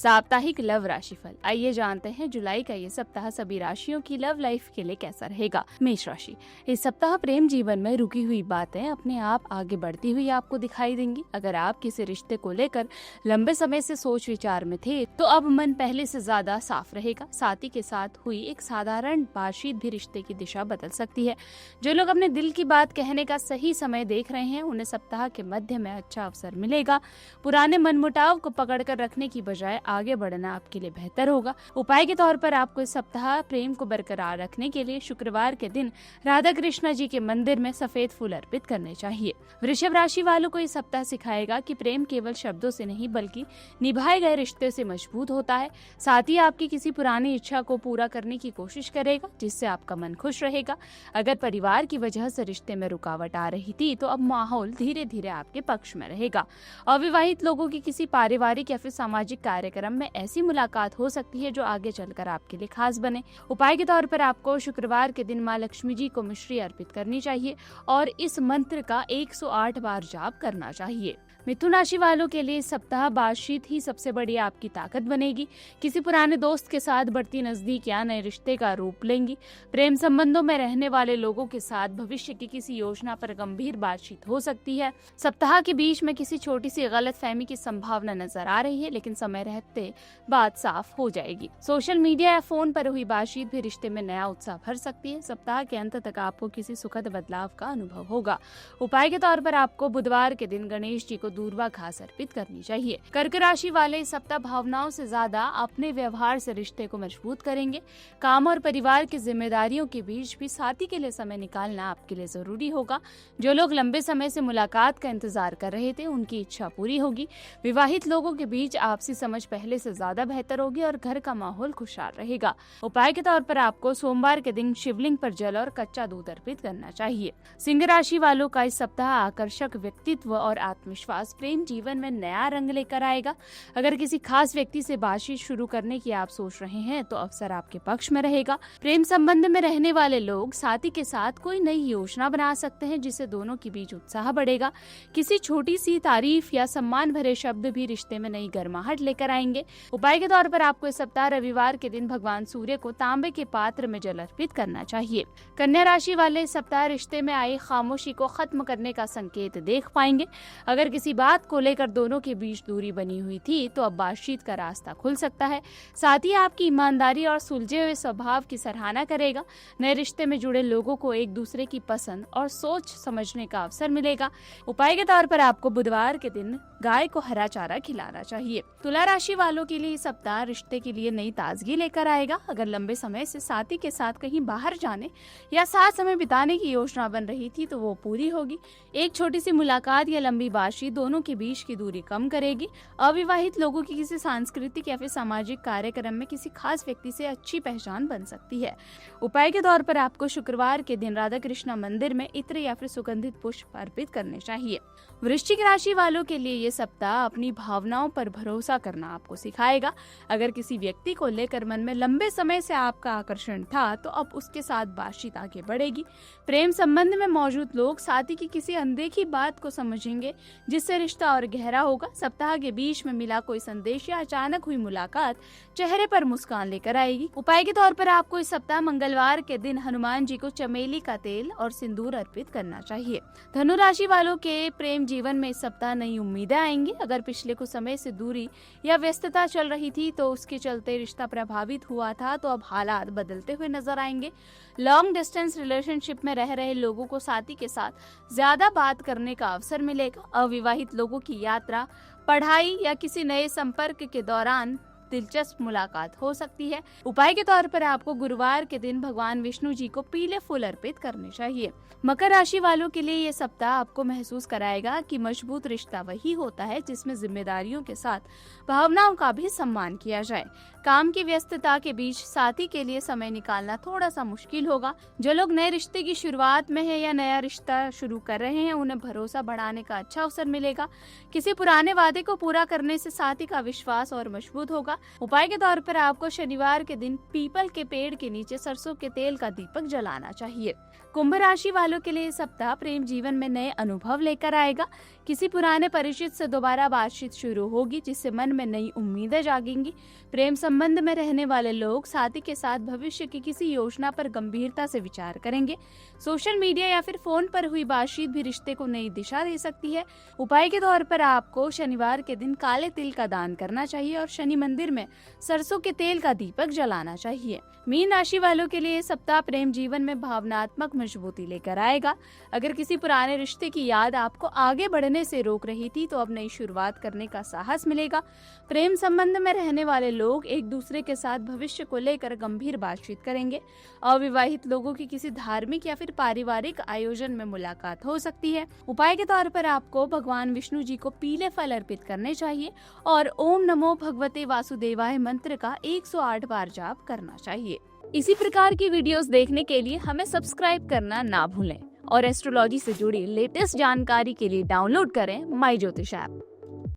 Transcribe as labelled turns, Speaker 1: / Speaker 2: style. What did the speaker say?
Speaker 1: साप्ताहिक लव राशिफल। आइए जानते हैं जुलाई का ये सप्ताह सभी राशियों की लव लाइफ के लिए कैसा रहेगा। मेष राशि, इस सप्ताह प्रेम जीवन में रुकी हुई बातें अपने आप आगे बढ़ती हुई आपको दिखाई देंगी। अगर आप किसी रिश्ते को लेकर लंबे समय से सोच विचार में थे तो अब मन पहले से ज्यादा साफ रहेगा। साथी के साथ हुई एक साधारण बातचीत भी रिश्ते की दिशा बदल सकती है। जो लोग अपने दिल की बात कहने का सही समय देख रहे हैं उन्हें सप्ताह के मध्य में अच्छा अवसर मिलेगा। पुराने मनमुटाव को पकड़कर रखने की बजाय आगे बढ़ना आपके लिए बेहतर होगा। उपाय के तौर पर आपको इस सप्ताह प्रेम को बरकरार रखने के लिए शुक्रवार के दिन राधा कृष्ण जी के मंदिर में सफेद फूल अर्पित करने चाहिए। वृषभ राशि वालों को इस सप्ताह सिखाएगा कि प्रेम केवल शब्दों से नहीं बल्कि निभाए गए रिश्ते से मजबूत होता है। साथ ही आपकी किसी पुरानी इच्छा को पूरा करने की कोशिश करेगा जिससे आपका मन खुश रहेगा। अगर परिवार की वजह से रिश्ते में रुकावट आ रही थी तो अब माहौल धीरे धीरे आपके पक्ष में रहेगा। अविवाहित लोगों की किसी पारिवारिक या फिर सामाजिक कार्यक्रम में ऐसी मुलाकात हो सकती है जो आगे चलकर आपके लिए खास बने। उपाय के तौर पर आपको शुक्रवार के दिन माँ लक्ष्मी जी को मिश्री अर्पित करनी चाहिए और इस मंत्र का 108 बार जाप करना चाहिए। मिथुन राशि वालों के लिए इस सप्ताह बातचीत ही सबसे बड़ी आपकी ताकत बनेगी। किसी पुराने दोस्त के साथ बढ़ती नजदीकियां नए रिश्ते का रूप लेंगी। प्रेम संबंधों में रहने वाले लोगों के साथ भविष्य की किसी योजना पर गंभीर बातचीत हो सकती है। सप्ताह के बीच में किसी छोटी सी गलतफहमी की संभावना नजर आ रही है, लेकिन समय रहते बात साफ हो जाएगी। सोशल मीडिया या फोन पर हुई बातचीत भी रिश्ते में नया उत्साह भर सकती है। सप्ताह के अंत तक आपको किसी सुखद बदलाव का अनुभव होगा। उपाय के तौर पर आपको बुधवार के दिन गणेश जी को दूर्वा घास अर्पित करनी चाहिए। कर्क राशि वाले इस सप्ताह भावनाओं से ज्यादा अपने व्यवहार से रिश्ते को मजबूत करेंगे। काम और परिवार की जिम्मेदारियों के बीच भी साथी के लिए समय निकालना आपके लिए जरूरी होगा। जो लोग लंबे समय से मुलाकात का इंतजार कर रहे थे उनकी इच्छा पूरी होगी। विवाहित लोगों के बीच आपसी समझ पहले से ज्यादा बेहतर होगी और घर का माहौल खुशहाल रहेगा। उपाय के तौर पर आपको सोमवार के दिन शिवलिंग पर जल और कच्चा दूध अर्पित करना चाहिए। सिंह राशि वालों का इस सप्ताह आकर्षक व्यक्तित्व और आत्मविश्वास प्रेम जीवन में नया रंग लेकर आएगा। अगर किसी खास व्यक्ति से बातचीत शुरू करने की आप सोच रहे हैं तो अवसर आपके पक्ष में रहेगा। प्रेम संबंध में रहने वाले लोग साथी के साथ कोई नई योजना बना सकते हैं जिससे दोनों के बीच उत्साह बढ़ेगा। किसी छोटी सी तारीफ या सम्मान भरे शब्द भी रिश्ते में नई गर्माहट लेकर आएंगे। उपाय के तौर पर आपको इस सप्ताह रविवार के दिन भगवान सूर्य को तांबे के पात्र में जल अर्पित करना चाहिए। कन्या राशि वाले इस सप्ताह रिश्ते में आई खामोशी को खत्म करने का संकेत देख पाएंगे। अगर किसी बात को लेकर दोनों के बीच दूरी बनी हुई थी तो अब बातचीत का रास्ता खुल सकता है। साथ ही आपकी ईमानदारी और सुलझे हुए स्वभाव की सराहना करेगा। नए रिश्ते में जुड़े लोगों को एक दूसरे की पसंद और सोच समझने का अवसर मिलेगा। उपाय के तौर पर आपको बुधवार के दिन गाय को हरा चारा खिलाना चाहिए। तुला राशि वालों के लिए सप्ताह रिश्ते के लिए नई ताजगी लेकर आएगा। अगर लंबे समय से साथी के साथ कहीं बाहर जाने या साथ समय बिताने की योजना बन रही थी तो वो पूरी होगी। एक छोटी सी मुलाकात या लंबी बातचीत दोनों के बीच की दूरी कम करेगी। अविवाहित लोगों की किसी सांस्कृतिक या फिर सामाजिक कार्यक्रम में किसी खास व्यक्ति से अच्छी पहचान बन सकती है। उपाय के तौर पर आपको शुक्रवार के दिन राधा कृष्ण मंदिर में इत्र या फिर सुगंधित पुष्प अर्पित करने चाहिए। वृश्चिक राशि वालों के लिए ये सप्ताह अपनी भावनाओं पर भरोसा करना आपको सिखाएगा। अगर किसी व्यक्ति को लेकर मन में लंबे समय से आपका आकर्षण था तो अब उसके साथ बातचीत आगे बढ़ेगी। प्रेम संबंध में मौजूद लोग साथी की किसी अनदेखी बात को समझेंगे जिससे रिश्ता और गहरा होगा। सप्ताह के बीच में मिला कोई संदेश या अचानक हुई मुलाकात चेहरे पर मुस्कान लेकर आएगी। उपाय के तौर पर आपको इस सप्ताह मंगलवार के दिन हनुमान जी को चमेली का तेल और सिंदूर अर्पित करना चाहिए। धनु राशि वालों के प्रेम जीवन में इस सप्ताह नई उम्मीदें आएंगी। अगर पिछले कुछ समय से दूरी या व्यस्तता चल रही थी तो उसके चलते रिश्ता प्रभावित हुआ था तो अब हालात बदलते हुए नजर आएंगे। लॉन्ग डिस्टेंस रिलेशनशिप में रह रहे लोगों को साथी के साथ ज्यादा बात करने का अवसर मिलेगा। अविवाहित लोगों की यात्रा, पढ़ाई या किसी नए संपर्क के दौरान दिलचस्प मुलाकात हो सकती है। उपाय के तौर पर आपको गुरुवार के दिन भगवान विष्णु जी को पीले फूल अर्पित करने चाहिए। मकर राशि वालों के लिए ये सप्ताह आपको महसूस कराएगा कि मजबूत रिश्ता वही होता है जिसमें जिम्मेदारियों के साथ भावनाओं का भी सम्मान किया जाए। काम की व्यस्तता के बीच साथी के लिए समय निकालना थोड़ा सा मुश्किल होगा। जो लोग नए रिश्ते की शुरुआत में है या नया रिश्ता शुरू कर रहे हैं उन्हें भरोसा बढ़ाने का अच्छा अवसर मिलेगा। किसी पुराने वादे को पूरा करने से साथी का विश्वास और मजबूत होगा। उपाय के तौर पर आपको शनिवार के दिन पीपल के पेड़ के नीचे सरसों के तेल का दीपक जलाना चाहिए। कुंभ राशि वालों के लिए सप्ताह प्रेम जीवन में नए अनुभव लेकर आएगा। किसी पुराने परिचित से दोबारा बातचीत शुरू होगी, जिससे मन में नई उम्मीदें जागेंगी। प्रेम संबंध में रहने वाले लोग साथी के साथ भविष्य की किसी योजना पर गंभीरता से विचार करेंगे। सोशल मीडिया या फिर फोन पर हुई बातचीत भी रिश्ते को नई दिशा दे सकती है। उपाय के तौर पर आपको शनिवार के दिन काले तिल का दान करना चाहिए और शनि मंदिर में सरसों के तेल का दीपक जलाना चाहिए। मीन राशि वालों के लिए सप्ताह प्रेम जीवन में भावनात्मक मजबूती लेकर आएगा। अगर किसी पुराने रिश्ते की याद आपको आगे बढ़ने से रोक रही थी, तो अब नई शुरुआत करने का साहस मिलेगा। प्रेम संबंध में रहने वाले लोग एक दूसरे के साथ भविष्य को लेकर गंभीर बातचीत करेंगे। अविवाहित लोगों की किसी धार्मिक या फिर पारिवारिक आयोजन में मुलाकात हो सकती है। उपाय के तौर पर आपको भगवान विष्णु जी को पीले फल अर्पित करने चाहिए और ओम नमो भगवते वासुदेवाय मंत्र का 108 बार जाप करना चाहिए। इसी प्रकार की वीडियोस देखने के लिए हमें सब्सक्राइब करना ना भूलें और एस्ट्रोलॉजी से जुड़ी लेटेस्ट जानकारी के लिए डाउनलोड करें माई ज्योतिष ऐप।